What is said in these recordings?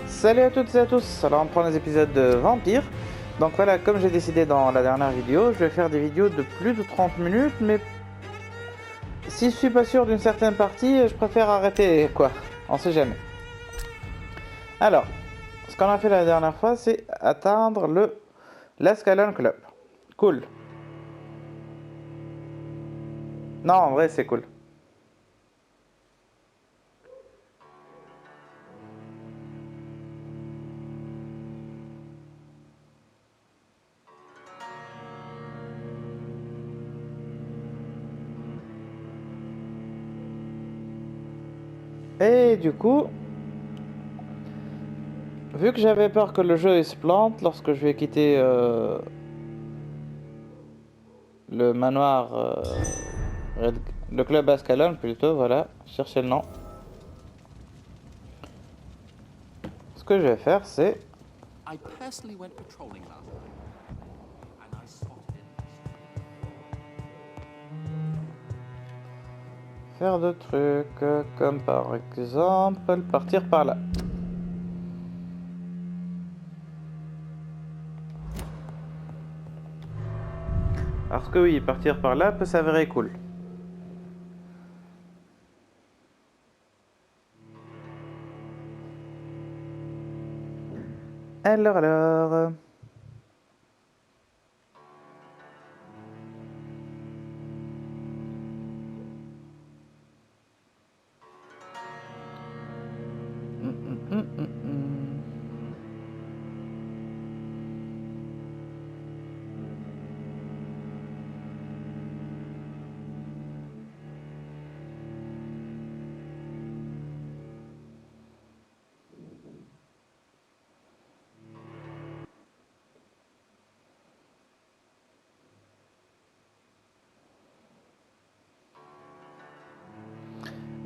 Salut à toutes et à tous, alors on prend les épisodes de Vampyr. Donc voilà, comme j'ai décidé dans la dernière vidéo, je vais faire des vidéos de plus de 30 minutes, mais si je suis pas sûr d'une certaine partie, je préfère arrêter quoi, on sait jamais. Alors, ce qu'on a fait la dernière fois, c'est atteindre l'Escalon Club. Cool. Non, en vrai, c'est cool. Et du coup, vu que j'avais peur que le jeu il se plante lorsque je vais quitter le manoir, le club Ascalon plutôt, voilà, cherchez le nom. Ce que je vais faire, c'est I personally went patrolling last night, and I spotted it. faire de trucs, comme par exemple partir par là. Parce que oui, partir par là peut s'avérer cool. Alors...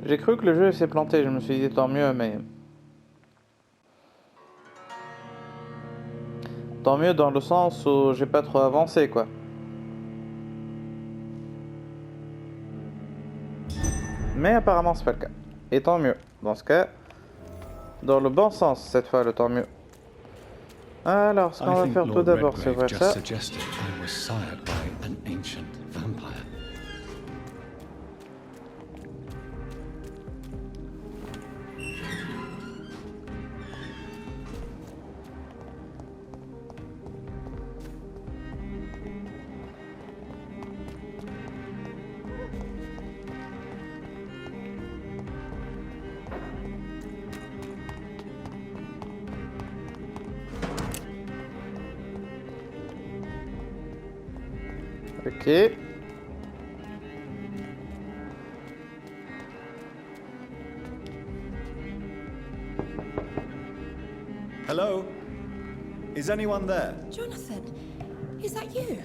J'ai cru que le jeu s'est planté, je me suis dit tant mieux, mais... Tant mieux dans le sens où j'ai pas trop avancé, quoi. Mais apparemment c'est pas le cas. Et tant mieux. Dans ce cas, dans le bon sens cette fois, le tant mieux. Alors, ce qu'on va faire tout d'abord, c'est voir ça. Ok. Hello? Is anyone there? Jonathan, is that you?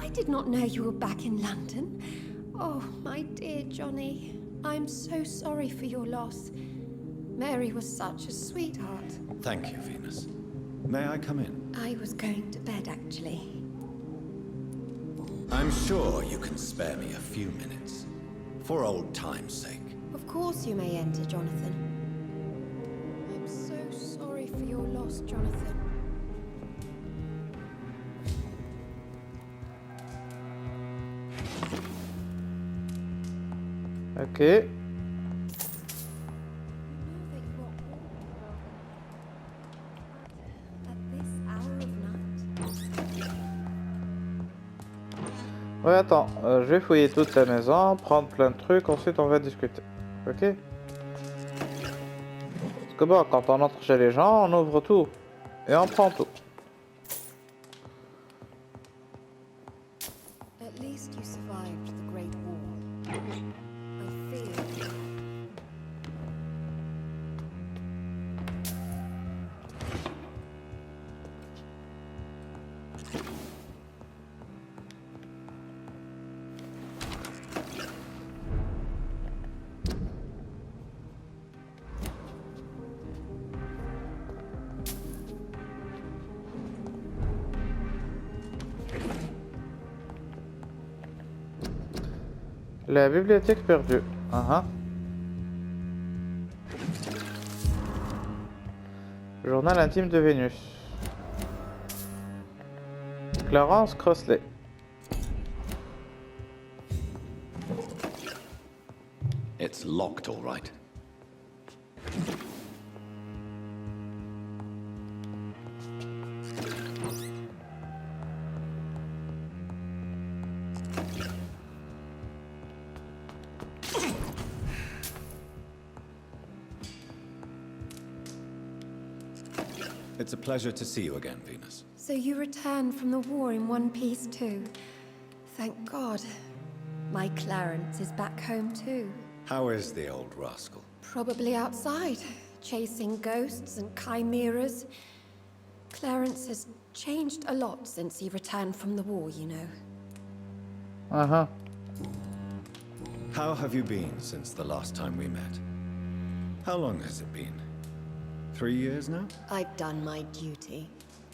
I did not know you were back in London. Oh, my dear Johnny, I'm so sorry for your loss. Mary was such a sweetheart. Thank you, Venus. May I come in? I was going to bed, actually. I'm sure you can spare me a few minutes. For old time's sake. Of course you may enter, Jonathan. I'm so sorry for your loss, Jonathan. Ok. Ouais, attends, je vais fouiller toute la maison, prendre plein de trucs, ensuite on va discuter. Ok? Parce que bon, quand on entre chez les gens, on ouvre tout. Et on prend tout. At least you survived the Great War. I fear. La bibliothèque perdue. Uh-huh. Journal intime de Vénus. Clarence Crossley. It's locked, all right. It's a pleasure to see you again, Venus. So you returned from the war in one piece too. Thank God. My Clarence is back home too. How is the old rascal? Probably outside, chasing ghosts and chimeras. Clarence has changed a lot since he returned from the war, you know. Uh-huh. How have you been since the last time we met? How long has it been? 3 years now? I've done my duty,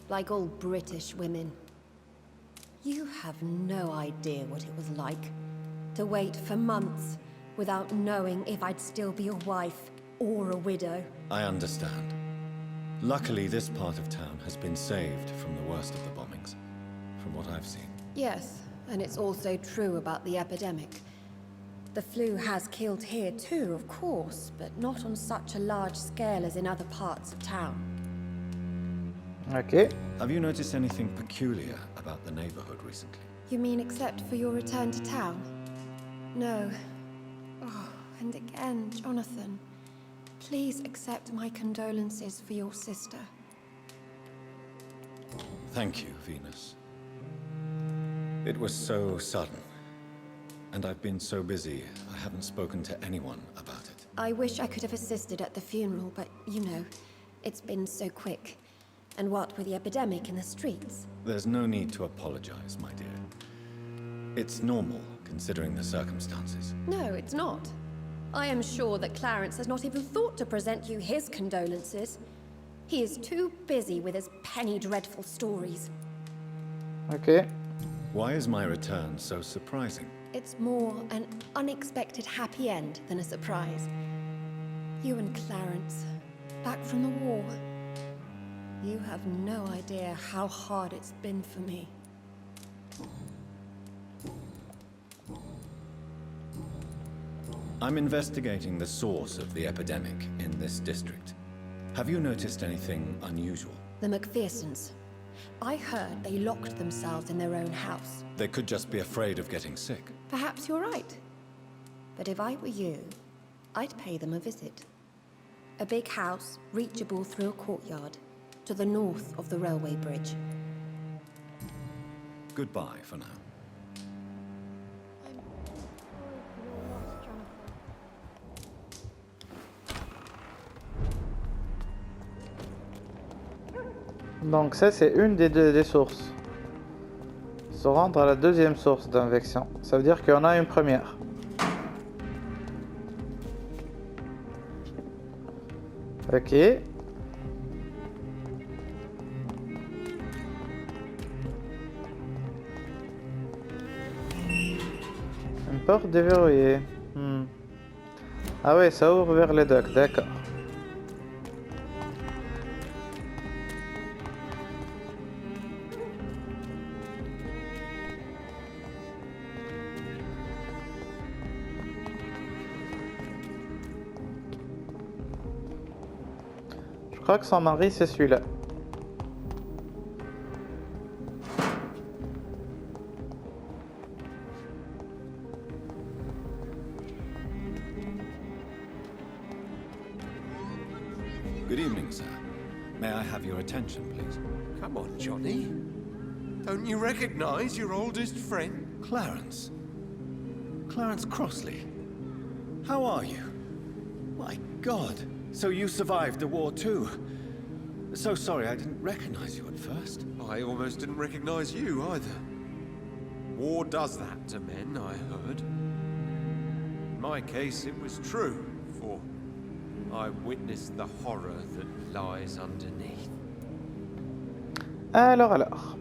like all British women. You have no idea what it was like to wait for months without knowing if I'd still be a wife or a widow. I understand. Luckily, this part of town has been saved from the worst of the bombings, from what I've seen. Yes, and it's also true about the epidemic. The flu has killed here too, of course, but not on such a large scale as in other parts of town. Ok. Have you noticed anything peculiar about the neighborhood recently? You mean except for your return to town? No. Oh, and again, Jonathan. Please accept my condolences for your sister. Thank you, Venus. It was so sudden. And I've been so busy, I haven't spoken to anyone about it. I wish I could have assisted at the funeral, but you know, it's been so quick. And what with the epidemic in the streets? There's no need to apologize, my dear. It's normal, considering the circumstances. No, it's not. I am sure that Clarence has not even thought to present you his condolences. He is too busy with his penny dreadful stories. Ok. Why is my return so surprising? It's more an unexpected happy end than a surprise. You and Clarence, back from the war. You have no idea how hard it's been for me. I'm investigating the source of the epidemic in this district. Have you noticed anything unusual? The McPhersons. I heard they locked themselves in their own house. They could just be afraid of getting sick. Perhaps you're right. But if I were you, I'd pay them a visit. A big house, reachable through a courtyard, to the north of the railway bridge. Goodbye for now. Donc ça c'est une des sources. Se rendre à la deuxième source d'infection. Ça veut dire qu'il y en a une première. Ok. Une porte déverrouillée. Ah ouais, ça ouvre vers les docks, d'accord. Je crois que son mari c'est celui-là. Good evening, sir. May I have your attention, please? Come on, Johnny. Don't you recognize your oldest friend? Clarence. Clarence Crossley. How are you? My God. So you survived the war too. So sorry I didn't recognize you at first. I almost didn't recognize you either. War does that to men, I heard. In my case, it was true, for I witnessed the horror that lies underneath. Alors.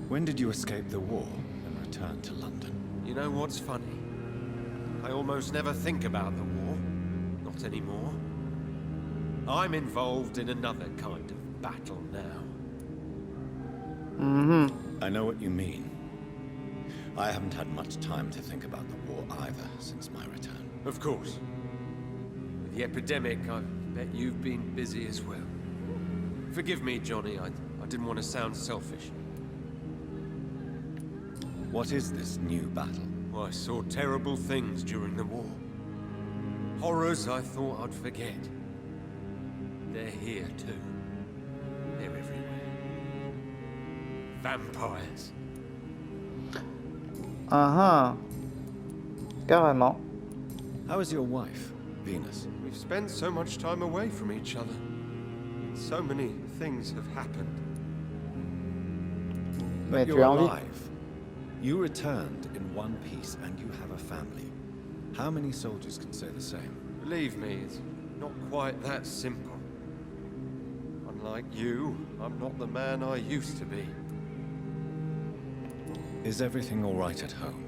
When did you escape the war and return to London? You know what's funny? I almost never think about the war. Not anymore. I'm involved in another kind of battle now. I know what you mean. I haven't had much time to think about the war either since my return. Of course. With the epidemic, I bet you've been busy as well. Forgive me, Johnny, I didn't want to sound selfish. What is this new battle? I saw terrible things during the war. Horrors I thought I'd forget. They're here too. They're everywhere. Vampires. Carrément. How is your wife, Venus? We've spent so much time away from each other. So many things have happened. Mais But tu you're as envie. alive. You returned in one piece and you have a family. How many soldiers can say the same? Believe me, it's not quite that simple. Unlike you, I'm not the man I used to be. Is everything all right at home?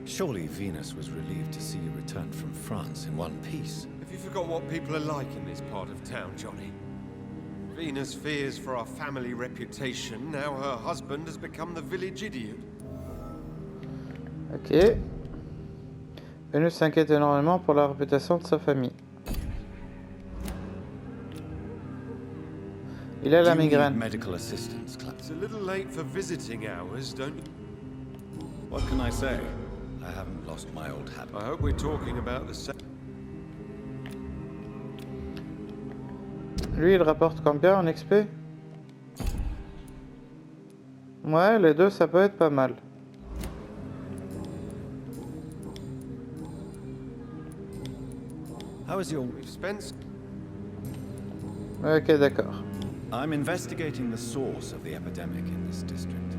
Surely Venus was relieved to see you return from France in one piece. Have you forgot what people are like in this part of town, Johnny? Venus fears for our family reputation. Now her husband has become the village idiot. Ok. Venus s'inquiète énormément pour la réputation de sa famille. Il a la Do you need migraine. medical assistance, Clark? It's a little late for visiting hours, don't you? What can I say? I haven't lost my old habit. I hope we're talking about the same. Lui, il rapporte combien en XP? Ouais, les deux, ça peut être pas mal. How is your... We've spent. Ok, d'accord. I'm investigating the source of the epidemic in this district.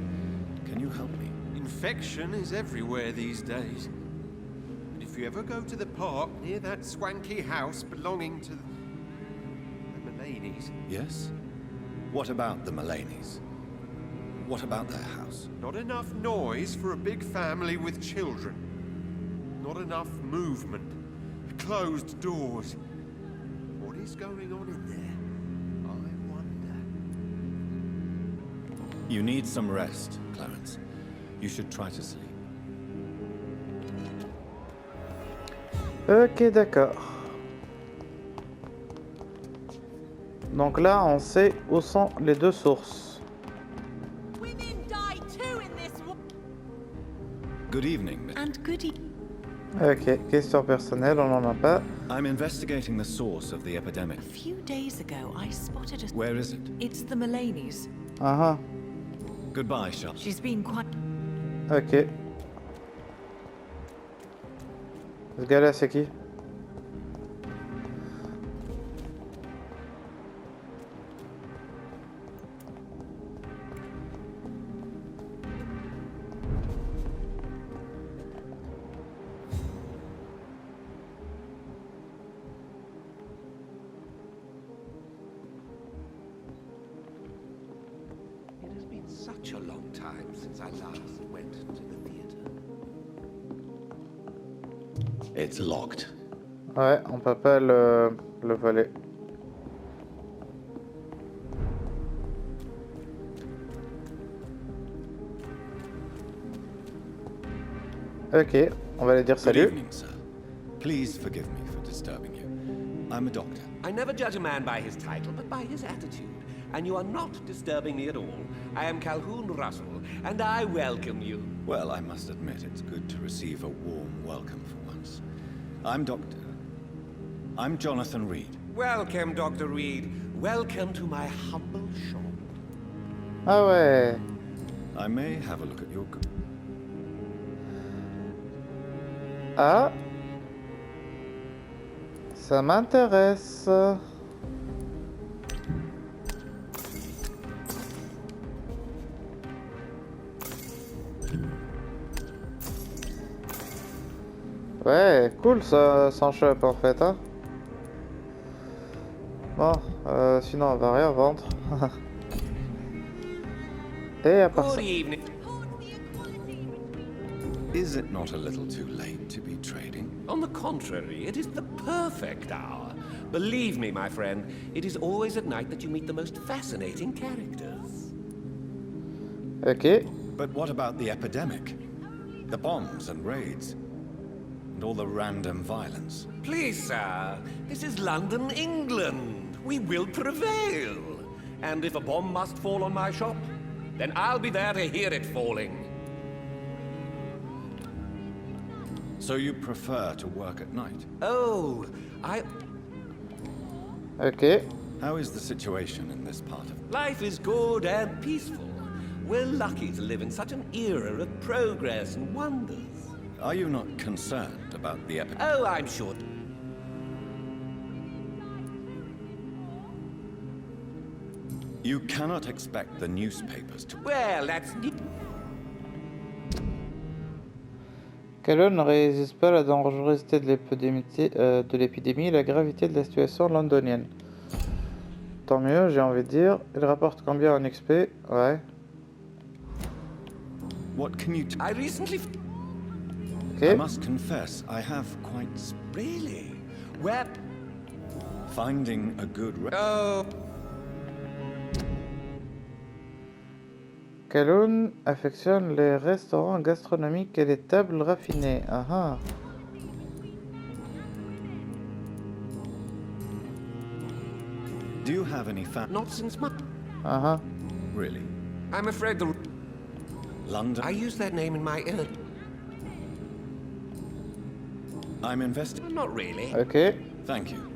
Can you help me? Infection is everywhere these days. And if you ever go to the park near that swanky house belonging to the Mulaney's, Yes? What about the Mulaney's? What about their house? not enough noise for a big family with children. Not enough movement. Closed doors. What is going on in there? I wonder. You need some rest, Clarence. You should try to sleep. Ok, d'accord. Donc là, on sait où sont les deux sources. Women die too in this war. Good evening, Miss. And goody. Ok, question personnelle, on n'en a pas. I'm investigating the source of the epidemic. A few days ago, I spotted a... Where is it? It's the Mulaney's. Ah Goodbye, Charlotte. She's been quite... ok. Ce gars-là, c'est qui? It has been such a long time since I last went to the theater. It's locked. Ouais, on peut pas le voler. Ok, on va aller dire Good salut. evening, sir. Please forgive me for disturbing you. I'm a doctor. I never judge a man by his title, but by his attitude. And you are not disturbing me at all. I am Calhoun Russell, and I welcome you. Well, I must admit it's good to receive a warm welcome for once. I'm Jonathan Reed. Welcome, Dr. Reed. Welcome to my humble shop. Ah ouais. I may have a look at your... Ah. Ça m'intéresse. Ouais, cool ça, son shop en fait, hein. Bon, sinon on va rien vendre. Et à part Good ça... evening. Is it not a little too late to be trading? On the contrary, it is the perfect hour. Believe me, my friend, it is always at night that you meet the most fascinating characters. Ok. But what about the epidemic? The bombs and raids? And all the random violence? Please, sir, this is London, England. We will prevail. And if a bomb must fall on my shop, then I'll be there to hear it falling. So you prefer to work at night? Oh, Ok. How is the situation in this part of... Life is good and peaceful. We're lucky to live in such an era of progress and wonders. Are you not concerned about the epidemic? Oh, I'm sure. You cannot expect the newspapers to... Well, that's neat. Calhoun ne résiste pas à la dangerosité de l'épidémie et la gravité de la situation londonienne. Tant mieux, j'ai envie de dire. Il rapporte combien en XP? Ouais. What can you... I recently... I Ok. must confess, I have quite... Really? Where... Finding a good... Oh... Calhoun affectionne les restaurants gastronomiques et les tables raffinées. Ah ah. Do you have any family? Not since my... Ah ah. Really? I'm afraid the... London? I use that name in my... I'm investing... Not really. Ok. Thank you.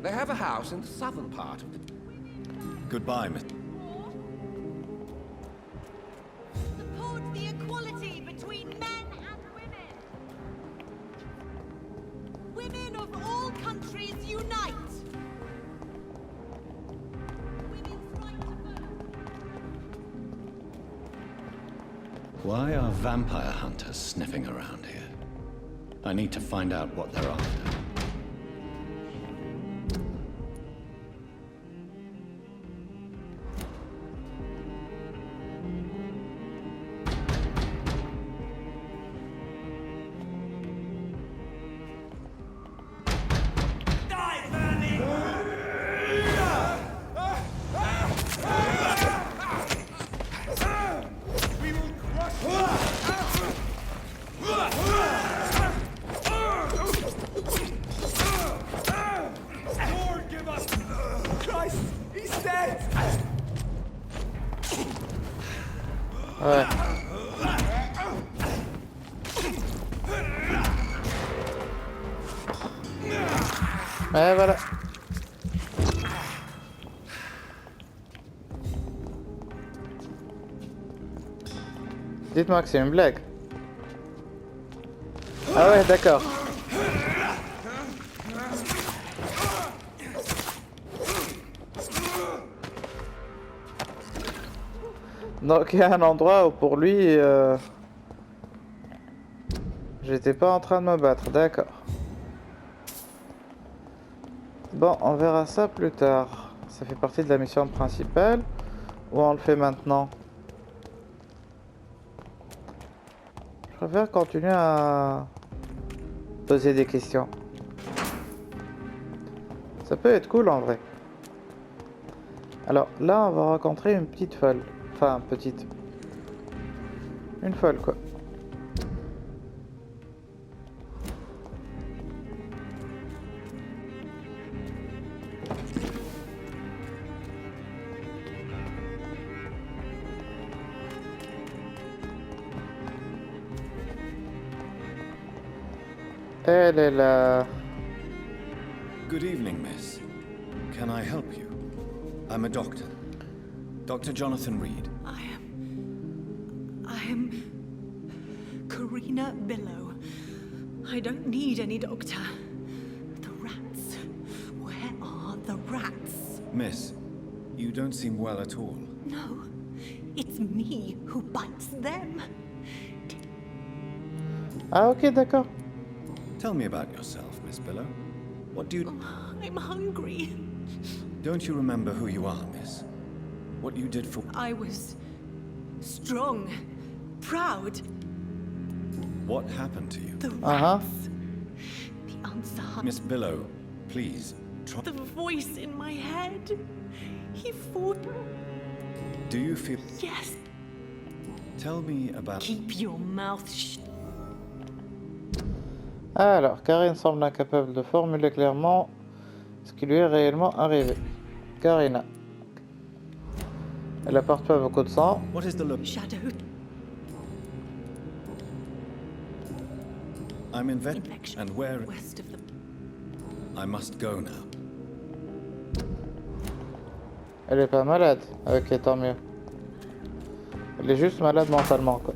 They have a house in the southern part of the... Goodbye, Miss... Support the equality between men and women. Women of all countries unite. Women's right to vote. Why are vampire hunters sniffing around here? I need to find out what they're after. Ouais. Ouais, voilà. Dites-moi que c'est une blague. Ah ouais, d'accord. Donc il y a un endroit où pour lui, j'étais pas en train de me battre, d'accord. Bon, on verra ça plus tard. Ça fait partie de la mission principale. Ou on le fait maintenant? Je préfère continuer à poser des questions. Ça peut être cool en vrai. Alors là, on va rencontrer une petite folle. Enfin, petite. Une folle, quoi. Elle est là. Good evening, miss. Can I help you? I'm a doctor. Dr. Jonathan Reed. I am Karina Billow. I don't need any doctor. The rats. Where are the rats? Miss, you don't seem well at all. No, it's me who bites them. Ah ok, d'accord. Tell me about yourself, Miss Billow. What do you... I'm hungry. Don't you remember who you are, miss? What you did for... I was strong, proud. What happened to you? The Uh-huh. rats. Miss Billow, please, try... The voice in my head. He fought. Do you feel... Yes. Tell me about... Keep your mouth shut. Alors, Karine semble incapable de formuler clairement ce qui lui est réellement arrivé. Karina. Elle apporte pas beaucoup de sang. What is the look? Shadow. I'm in vet... Infection. And where... West of the... I must go now. Elle est pas malade. Ok, tant mieux. Elle est juste malade mentalement, quoi.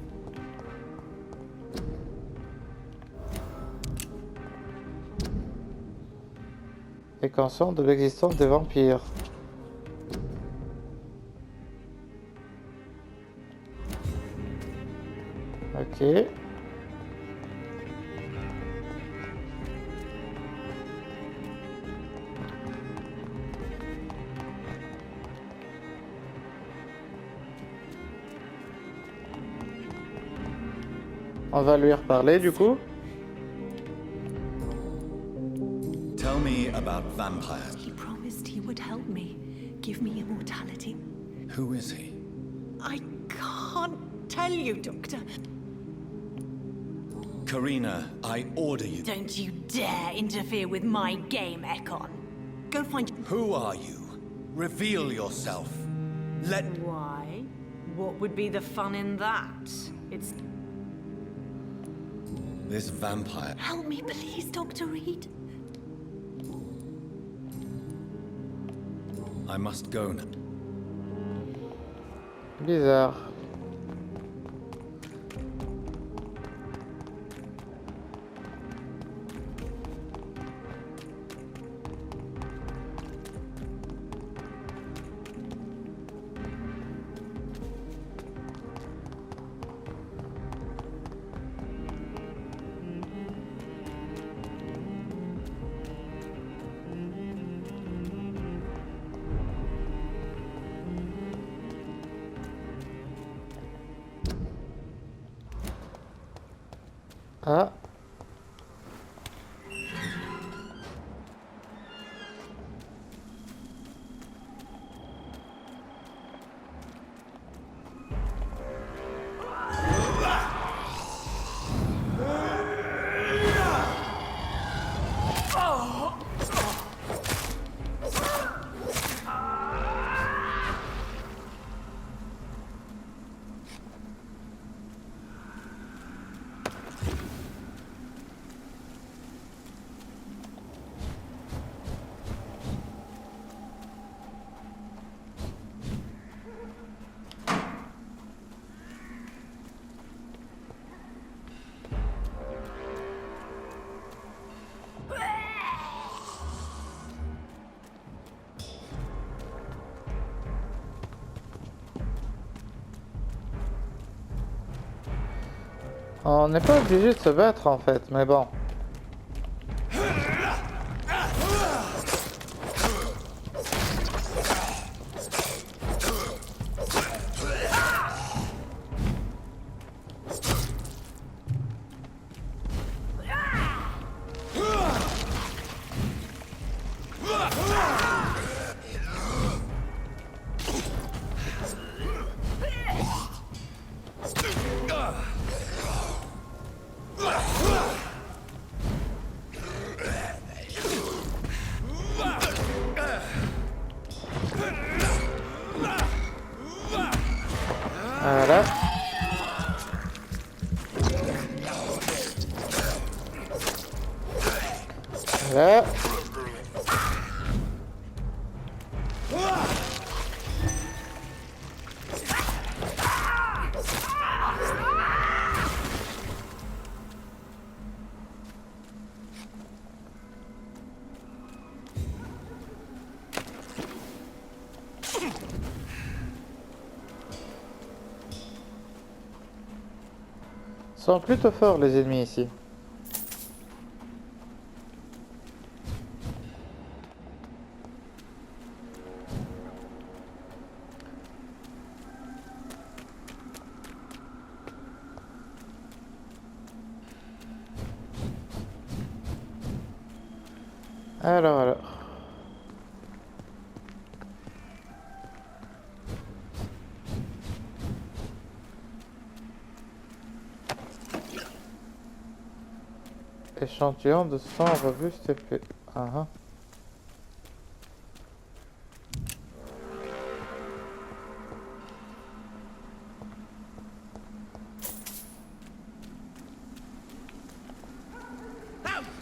Et consciente de l'existence des vampires. Ok. On va lui reparler du coup. Tell me about vampires. He promised he would help me. Give me immortality. Who is he? I can't tell you, Doctor. Karina, I order you. Don't you dare interfere with my game, Ekon. Go find... Who are you? Reveal yourself. Let... Why? What would be the fun in that? It's... This vampire... Help me, please, Dr. Reed. I must go now. Bizarre. Ah. On n'est pas obligé de se battre en fait, mais bon. Voilà. Voilà. Ils sont plutôt forts les ennemis ici. Alors. Échantillon de sang robuste épais. How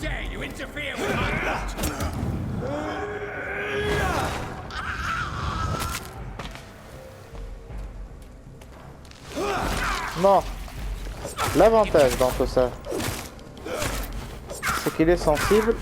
dare you interfere with my plot? Non. L'avantage dans tout ça, c'est qu'il est sensible.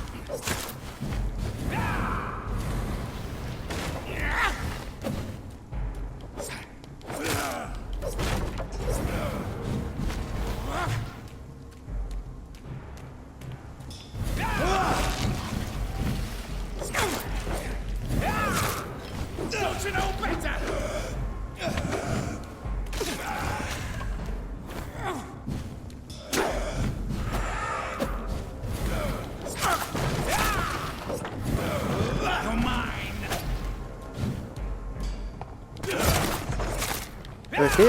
Don't you know better? You're mine. Ok.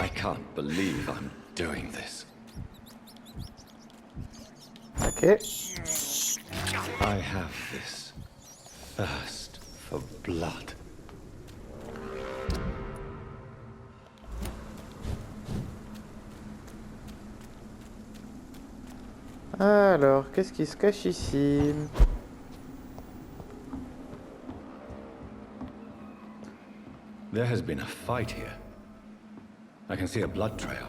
I can't believe I'm doing this. Ok. I have this thirst for blood. Alors, qu'est-ce qui se cache ici? There has been a fight here. I can see a blood trail.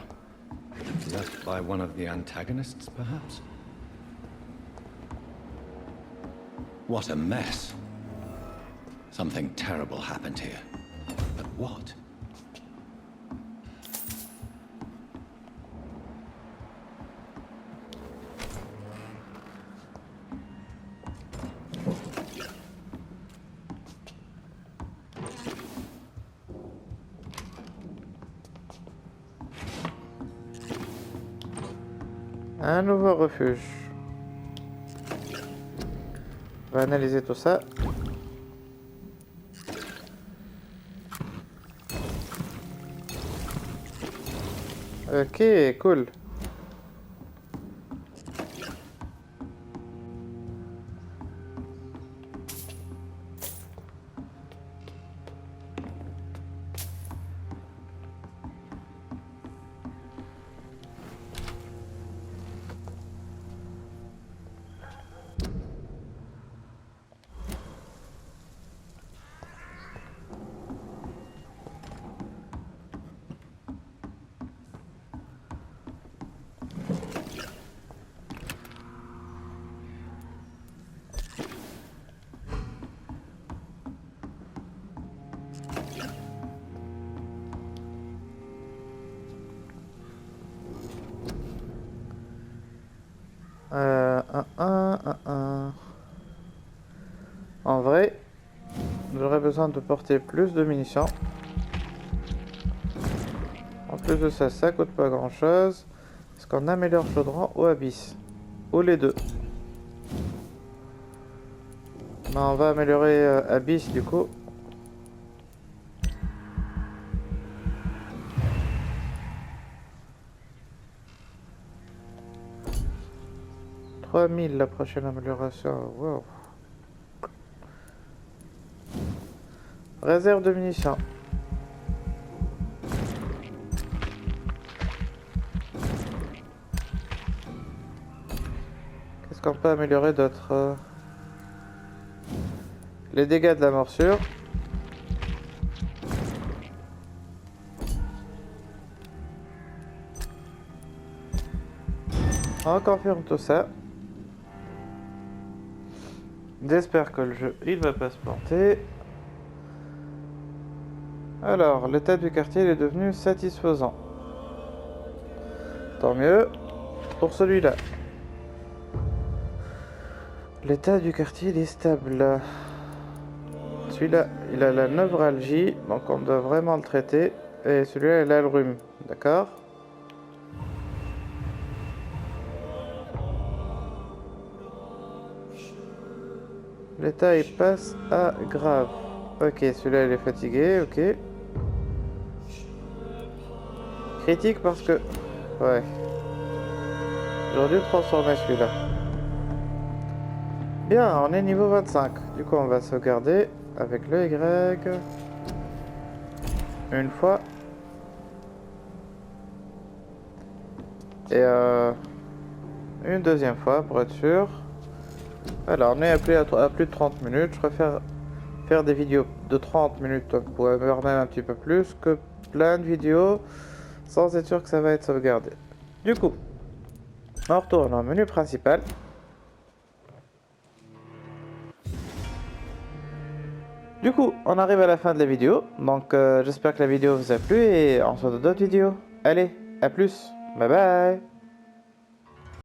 Left by one of the antagonists, perhaps? What a mess. Something terrible happened here. But what? Un nouveau refuge. On va analyser tout ça. Ok, cool. En vrai, j'aurais besoin de porter plus de munitions. En plus de ça, ça coûte pas grand chose. Est-ce qu'on améliore chaudron ou abysse? Ou les deux? Non, on va améliorer abysse du coup. « 3000 la prochaine amélioration. Wow. Réserve de munitions. Qu'est-ce qu'on peut améliorer d'autre? Les dégâts de la morsure. On confirme tout ça. J'espère que le jeu il va pas se planter. Alors, l'état du quartier il est devenu satisfaisant. Tant mieux pour celui-là. L'état du quartier il est stable. Celui-là, il a la neuralgie, donc on doit vraiment le traiter. Et celui-là, il a le rhume, d'accord? L'état, il passe à grave. Ok, celui-là, il est fatigué, ok. Critique parce que... Ouais. J'aurais dû transformer celui-là. Bien, on est niveau 25. Du coup, on va sauvegarder avec le Y. Une fois. Et une deuxième fois pour être sûr. Alors, on est à plus de 30 minutes. Je préfère faire des vidéos de 30 minutes pour avoir même un petit peu plus que plein de vidéos sans être sûr que ça va être sauvegardé. Du coup, on retourne au menu principal. Du coup, on arrive à la fin de la vidéo. Donc, j'espère que la vidéo vous a plu et on se retrouve dans d'autres vidéos. Allez, à plus. Bye bye.